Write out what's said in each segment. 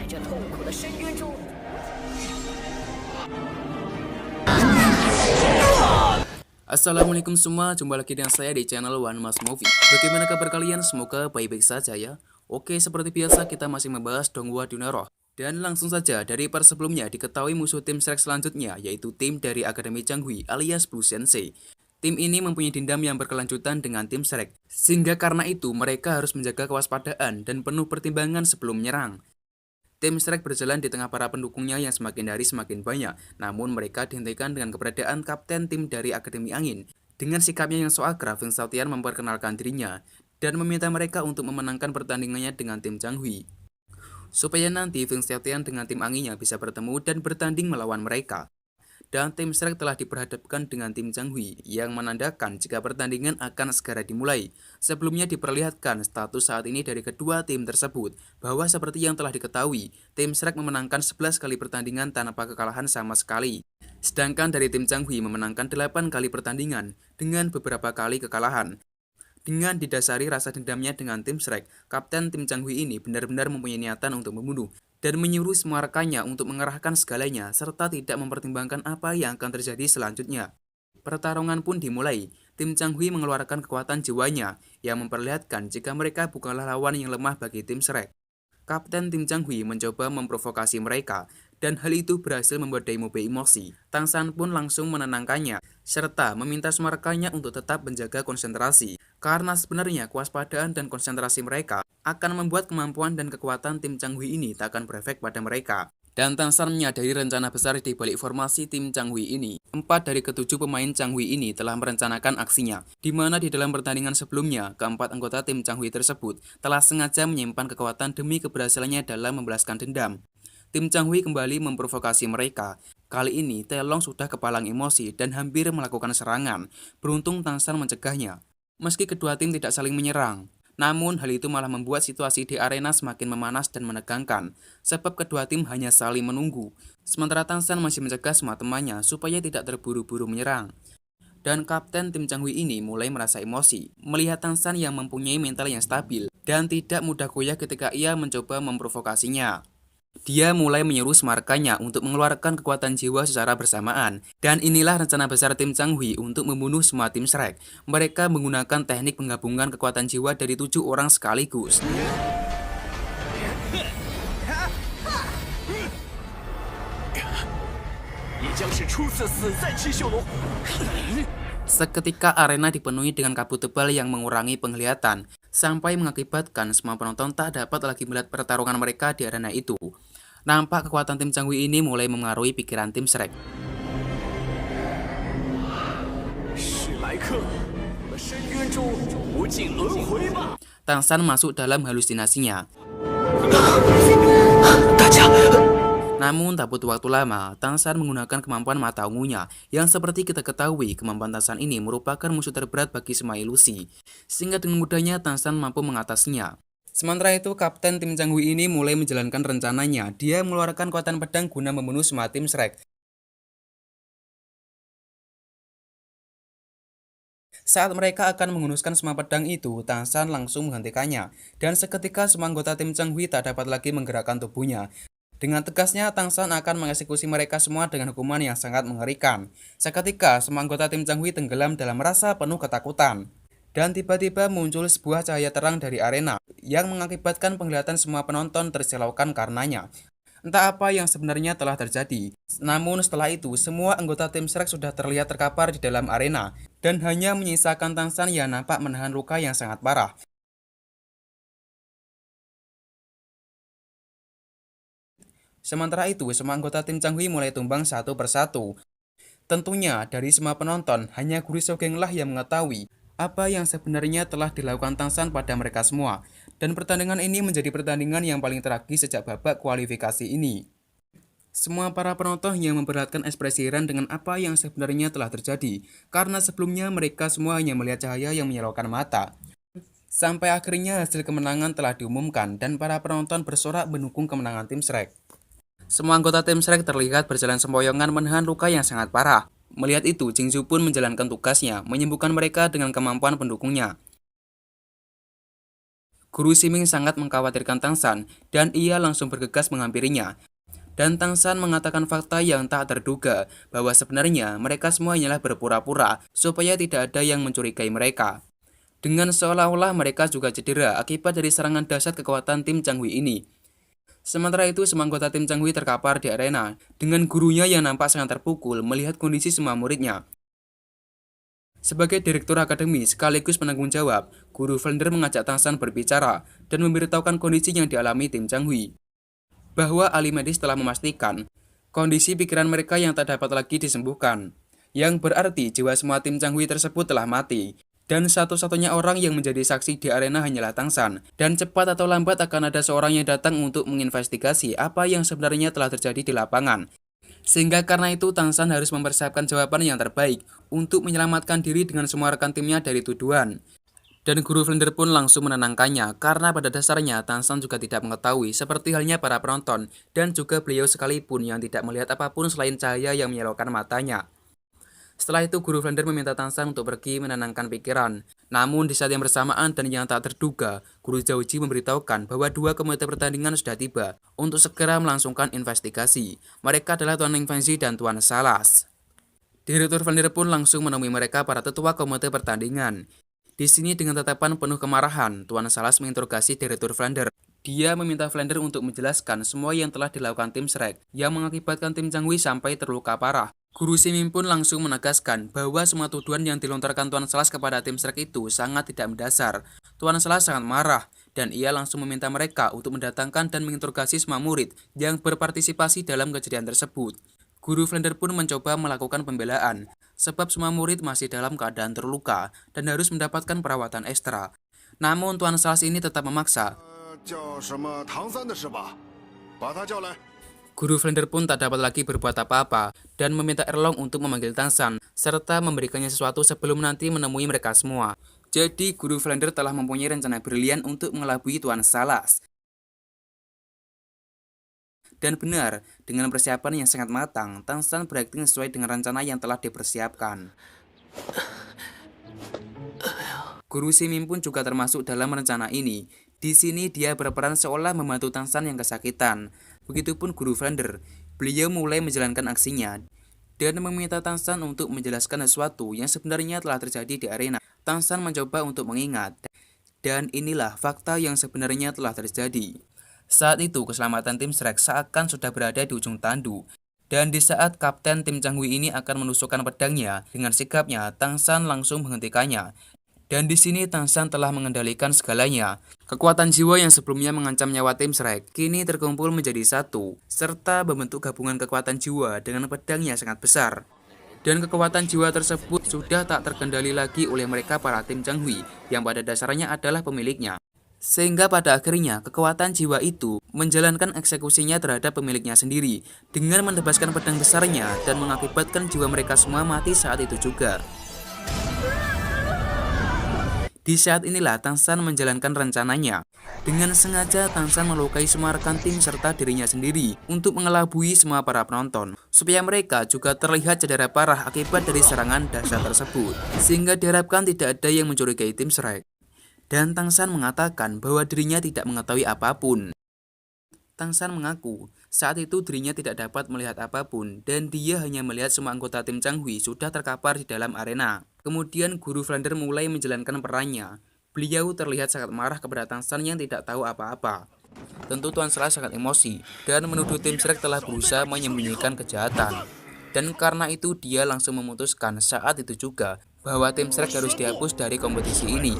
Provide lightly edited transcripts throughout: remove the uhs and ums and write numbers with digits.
在这痛苦的深渊中。Assalamualaikum semua, jumpa lagi dengan saya di channel One Mas Movie. Bagaimana kabar kalian? Semoga baik-baik saja ya. Oke, seperti biasa kita masih membahas Donghua Dunero. Dan langsung saja dari part sebelumnya diketahui musuh tim Shrek selanjutnya yaitu tim dari Akademi Changgui alias Blue Sensei. Tim ini mempunyai dendam yang berkelanjutan dengan tim Shrek, sehingga karena itu mereka harus menjaga kewaspadaan dan penuh pertimbangan sebelum menyerang. Tim Shrek berjalan di tengah para pendukungnya yang semakin hari semakin banyak, namun mereka dihentikan dengan keberadaan kapten tim dari Akademi Angin. Dengan sikapnya yang so akrab, Feng Xiaotian memperkenalkan dirinya dan meminta mereka untuk memenangkan pertandingannya dengan tim Changgui. Supaya nanti Feng Xiaotian dengan tim Anginnya bisa bertemu dan bertanding melawan mereka. Dan tim Shrek telah diperhadapkan dengan tim Changgui yang menandakan jika pertandingan akan segera dimulai. Sebelumnya diperlihatkan status saat ini dari kedua tim tersebut, bahwa seperti yang telah diketahui, tim Shrek memenangkan 11 kali pertandingan tanpa kekalahan sama sekali. Sedangkan dari tim Changgui memenangkan 8 kali pertandingan dengan beberapa kali kekalahan. Dengan didasari rasa dendamnya dengan tim Shrek, kapten tim Changgui ini benar-benar mempunyai niatan untuk membunuh dan menyuruh semua rekannya untuk mengerahkan segalanya serta tidak mempertimbangkan apa yang akan terjadi selanjutnya. Pertarungan pun dimulai. Tim Changgui mengeluarkan kekuatan jiwanya yang memperlihatkan jika mereka bukanlah lawan yang lemah bagi tim Shrek. Kapten tim Changgui mencoba memprovokasi mereka, dan hal itu berhasil membuat Daimobe emosi. Tang San pun langsung menenangkannya, serta meminta semua rekannya untuk tetap menjaga konsentrasi, karena sebenarnya kewaspadaan dan konsentrasi mereka akan membuat kemampuan dan kekuatan tim Changgui ini tak akan berefek pada mereka. Dan Tang San menyadari rencana besar di balik formasi tim Changgui ini. 4 dari ke-7 pemain Changgui ini telah merencanakan aksinya, di mana di dalam pertandingan sebelumnya, keempat anggota tim Changgui tersebut telah sengaja menyimpan kekuatan demi keberhasilannya dalam membalaskan dendam. Tim Changgui kembali memprovokasi mereka. Kali ini, Telong sudah kepalang emosi dan hampir melakukan serangan. Beruntung Tang San mencegahnya. Meski kedua tim tidak saling menyerang, namun hal itu malah membuat situasi di arena semakin memanas dan menegangkan, sebab kedua tim hanya saling menunggu. Sementara Tang San masih mencegah semua temannya supaya tidak terburu-buru menyerang. Dan kapten tim Changgui ini mulai merasa emosi, melihat Tang San yang mempunyai mental yang stabil dan tidak mudah goyah ketika ia mencoba memprovokasinya. Dia mulai menyuruh semua rekannya untuk mengeluarkan kekuatan jiwa secara bersamaan. Dan inilah rencana besar tim Changgui untuk membunuh semua tim Shrek. Mereka menggunakan teknik penggabungan kekuatan jiwa dari 7 orang sekaligus. Seketika arena dipenuhi dengan kabut tebal yang mengurangi penglihatan, sampai mengakibatkan semua penonton tak dapat lagi melihat pertarungan mereka di arena itu. Nampak kekuatan tim Changgui ini mulai mengaruhi pikiran tim Shrek. Tang San masuk dalam halusinasinya. Namun tak butuh waktu lama, Tang San menggunakan kemampuan mata ungunya, yang seperti kita ketahui, kemampuan Tang San ini merupakan musuh terberat bagi semua ilusi, sehingga dengan mudahnya Tang San mampu mengatasinya. Sementara itu, kapten tim Changgui ini mulai menjalankan rencananya. Dia mengeluarkan kekuatan pedang guna membunuh semua tim Shrek. Saat mereka akan menghunuskan semua pedang itu, Tang San langsung menghentikannya, dan seketika semua anggota tim Changgui tak dapat lagi menggerakkan tubuhnya. Dengan tegasnya, Tang San akan mengeksekusi mereka semua dengan hukuman yang sangat mengerikan. Seketika, semua anggota tim Changgui tenggelam dalam rasa penuh ketakutan. Dan tiba-tiba muncul sebuah cahaya terang dari arena, yang mengakibatkan penglihatan semua penonton terselaukan karenanya. Entah apa yang sebenarnya telah terjadi. Namun setelah itu, semua anggota tim Shrek sudah terlihat terkapar di dalam arena, dan hanya menyisakan Tang San yang nampak menahan luka yang sangat parah. Sementara itu, semua anggota tim Changgui mulai tumbang satu persatu. Tentunya, dari semua penonton, hanya Guru Sogenglah yang mengetahui apa yang sebenarnya telah dilakukan Tang San pada mereka semua. Dan pertandingan ini menjadi pertandingan yang paling tragis sejak babak kualifikasi ini. Semua para penonton yang memperlihatkan ekspresi heran dengan apa yang sebenarnya telah terjadi, karena sebelumnya mereka semua hanya melihat cahaya yang menyilaukan mata. Sampai akhirnya hasil kemenangan telah diumumkan dan para penonton bersorak mendukung kemenangan tim Shrek. Semua anggota tim Shrek terlihat berjalan sempoyongan menahan luka yang sangat parah. Melihat itu, Jingzu pun menjalankan tugasnya, menyembuhkan mereka dengan kemampuan pendukungnya. Guru Siming sangat mengkhawatirkan Tang San dan ia langsung bergegas menghampirinya. Dan Tang San mengatakan fakta yang tak terduga bahwa sebenarnya mereka semua hanyalah berpura-pura supaya tidak ada yang mencurigai mereka. Dengan seolah-olah mereka juga cedera akibat dari serangan dahsyat kekuatan tim Changhui ini. Sementara itu, semua anggota tim Changhui terkapar di arena dengan gurunya yang nampak sangat terpukul melihat kondisi semua muridnya. Sebagai direktur akademi sekaligus penanggung jawab, Guru Flender mengajak Tang San berbicara dan memberitahukan kondisi yang dialami tim Changhui. Bahwa ahli medis telah memastikan kondisi pikiran mereka yang tak dapat lagi disembuhkan, yang berarti jiwa semua tim Changhui tersebut telah mati. Dan satu-satunya orang yang menjadi saksi di arena hanyalah Tang San. Dan cepat atau lambat akan ada seorang yang datang untuk menginvestigasi apa yang sebenarnya telah terjadi di lapangan. Sehingga karena itu Tang San harus mempersiapkan jawaban yang terbaik untuk menyelamatkan diri dengan semua rekan timnya dari tuduhan. Dan Guru Flender pun langsung menenangkannya karena pada dasarnya Tang San juga tidak mengetahui seperti halnya para penonton dan juga beliau sekalipun yang tidak melihat apapun selain cahaya yang menyilaukan matanya. Setelah itu Guru Flender meminta Tang San untuk pergi menenangkan pikiran. Namun di saat yang bersamaan dan yang tak terduga, Guru Zhouji memberitahukan bahwa 2 komite pertandingan sudah tiba untuk segera melangsungkan investigasi. Mereka adalah Tuan Ling Fengzi dan Tuan Salas. Direktur Flender pun langsung menemui mereka para tetua komite pertandingan. Di sini dengan tatapan penuh kemarahan, Tuan Salas menginterogasi Direktur Flender. Dia meminta Flender untuk menjelaskan semua yang telah dilakukan tim Shrek yang mengakibatkan tim Changhui sampai terluka parah. Guru Siming pun langsung menegaskan bahwa semua tuduhan yang dilontarkan Tuan Salas kepada tim Shrek itu sangat tidak mendasar. Tuan Salas sangat marah dan ia langsung meminta mereka untuk mendatangkan dan menginterogasi semua murid yang berpartisipasi dalam kejadian tersebut. Guru Flender pun mencoba melakukan pembelaan, sebab semua murid masih dalam keadaan terluka dan harus mendapatkan perawatan ekstra. Namun Tuan Salas ini tetap memaksa. Guru Flender pun tak dapat lagi berbuat apa-apa dan meminta Erlong untuk memanggil Tang San serta memberikannya sesuatu sebelum nanti menemui mereka semua. Jadi Guru Flender telah mempunyai rencana brilian untuk mengelabui Tuan Salas. Dan benar, dengan persiapan yang sangat matang, Tang San berakting sesuai dengan rencana yang telah dipersiapkan. Guru Siming pun juga termasuk dalam rencana ini. Di sini dia berperan seolah membantu Tang San yang kesakitan. Begitupun Guru Flender, beliau mulai menjalankan aksinya dan meminta Tang San untuk menjelaskan sesuatu yang sebenarnya telah terjadi di arena. Tang San mencoba untuk mengingat, dan inilah fakta yang sebenarnya telah terjadi. Saat itu keselamatan tim Shrek seakan sudah berada di ujung tandu. Dan di saat kapten tim Changhui ini akan menusukkan pedangnya, dengan sikapnya Tang San langsung menghentikannya. Dan di sini Tang San telah mengendalikan segalanya. Kekuatan jiwa yang sebelumnya mengancam nyawa tim Shrek kini terkumpul menjadi satu, serta membentuk gabungan kekuatan jiwa dengan pedang yang sangat besar. Dan kekuatan jiwa tersebut sudah tak terkendali lagi oleh mereka para tim Changhui yang pada dasarnya adalah pemiliknya. Sehingga pada akhirnya kekuatan jiwa itu menjalankan eksekusinya terhadap pemiliknya sendiri dengan menebaskan pedang besarnya dan mengakibatkan jiwa mereka semua mati saat itu juga. Di saat inilah Tang San menjalankan rencananya. Dengan sengaja Tang San melukai semua rekan tim serta dirinya sendiri untuk mengelabui semua para penonton, supaya mereka juga terlihat cedera parah akibat dari serangan dahsyat tersebut, sehingga diharapkan tidak ada yang mencurigai tim Shrek. Dan Tang San mengatakan bahwa dirinya tidak mengetahui apapun. Tang San mengaku saat itu dirinya tidak dapat melihat apapun dan dia hanya melihat semua anggota tim Changhui sudah terkapar di dalam arena. Kemudian Guru Flender mulai menjalankan perannya. Beliau terlihat sangat marah kepada Tang San yang tidak tahu apa-apa. Tentu Tuan Salas sangat emosi dan menuduh tim Shrek telah berusaha menyembunyikan kejahatan. Dan karena itu dia langsung memutuskan saat itu juga bahwa tim Shrek harus dihapus dari kompetisi ini.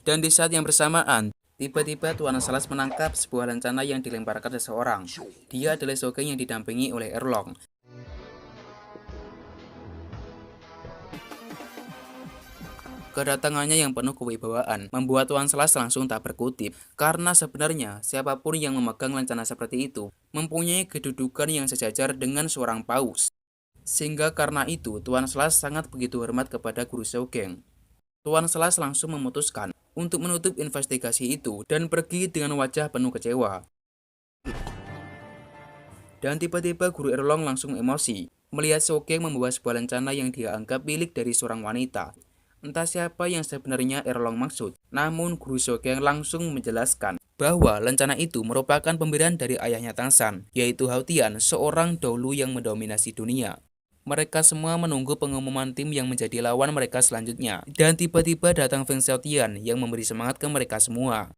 Dan di saat yang bersamaan, tiba-tiba Tuan Salas menangkap sebuah rencana yang dilemparkan seseorang. Dia adalah Sogeng yang didampingi oleh Erlong. Kedatangannya yang penuh kewibawaan membuat Tuan Salas langsung tak berkutik, karena sebenarnya siapapun yang memegang rencana seperti itu mempunyai kedudukan yang sejajar dengan seorang paus. Sehingga karena itu Tuan Salas sangat begitu hormat kepada Guru Sogeng. Tuan Salas langsung memutuskan untuk menutup investigasi itu dan pergi dengan wajah penuh kecewa. Dan tiba-tiba Guru Erlong langsung emosi melihat Sogeng membawa sebuah rencana yang dia anggap milik dari seorang wanita. Entah siapa yang sebenarnya Erlong maksud, namun Guru Sogeng langsung menjelaskan bahwa lencana itu merupakan pemberian dari ayahnya Tangsan, yaitu Hao Tian, seorang dahulu yang mendominasi dunia. Mereka semua menunggu pengumuman tim yang menjadi lawan mereka selanjutnya, dan tiba-tiba datang Feng Xiaotian yang memberi semangat ke mereka semua.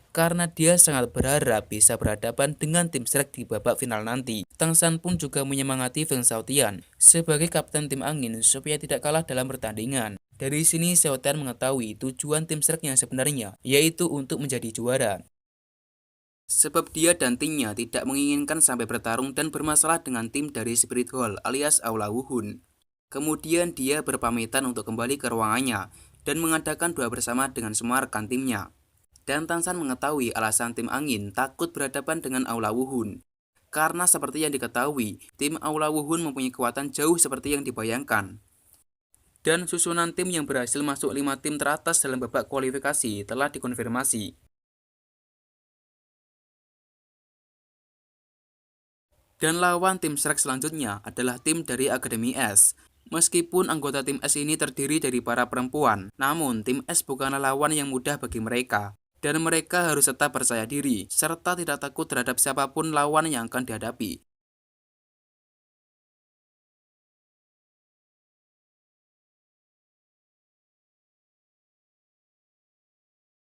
Karena dia sangat berharap bisa berhadapan dengan tim Shrek di babak final nanti. Tangsan pun juga menyemangati Feng Xiaotian sebagai kapten tim angin supaya tidak kalah dalam pertandingan. Dari sini Xiaotian mengetahui tujuan tim Shrek yang sebenarnya, yaitu untuk menjadi juara. Sebab dia dan timnya tidak menginginkan sampai bertarung dan bermasalah dengan tim dari Spirit Hall alias Aula Wuhun. Kemudian dia berpamitan untuk kembali ke ruangannya dan mengadakan doa bersama dengan semua rekan timnya. Dan Tangsan mengetahui alasan tim angin takut berhadapan dengan Aula Wuhun. Karena seperti yang diketahui, tim Aula Wuhun mempunyai kekuatan jauh seperti yang dibayangkan. Dan susunan tim yang berhasil masuk 5 tim teratas dalam babak kualifikasi telah dikonfirmasi. Dan lawan tim Shrek selanjutnya adalah tim dari Akademi S. Meskipun anggota tim S ini terdiri dari para perempuan, namun tim S bukanlah lawan yang mudah bagi mereka. Dan mereka harus tetap percaya diri, serta tidak takut terhadap siapapun lawan yang akan dihadapi.